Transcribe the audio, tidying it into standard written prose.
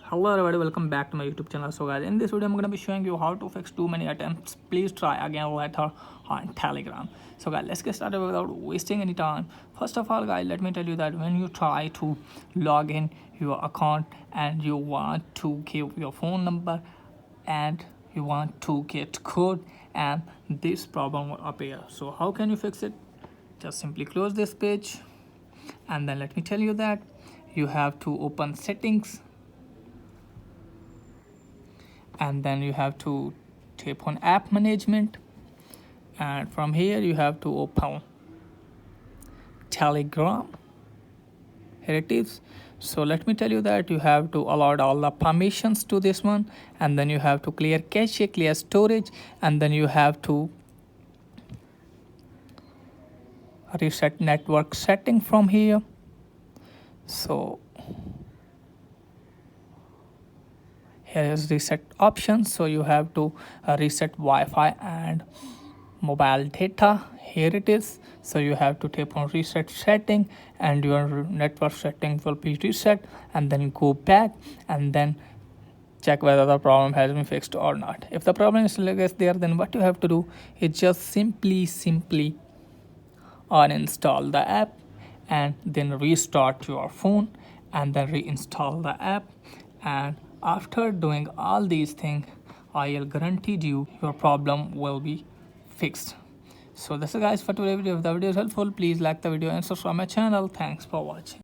Hello everybody, welcome back to my YouTube channel. So guys, in this video I'm going to be showing you how to fix too many attempts. Please try again later on Telegram. So guys, let's get started without wasting any time. First of all guys, let me tell you that when you try to log in your account and you want to give your phone number and you want to get code, and this problem will appear. So how can you fix it? Just simply close this page, and then let me tell you that you have to open settings, and then you have to tap on app management, and from here you have to open Telegram. Here it is. So let me tell you that you have to allow all the permissions to this one, and then you have to clear cache, clear storage, and then you have to reset network setting from here. So here is reset options. So you have to reset Wi-Fi and mobile data. Here it is. So you have to tap on reset setting, and your network setting will be reset, and then go back and then check whether the problem has been fixed or not. If the problem is still there, then what you have to do is just simply uninstall the app and then restart your phone and then reinstall the app. And after doing all these things, I'll guarantee you your problem will be fixed. So this is guys for today's video. If the video is helpful, please like the video and subscribe my channel. Thanks for watching.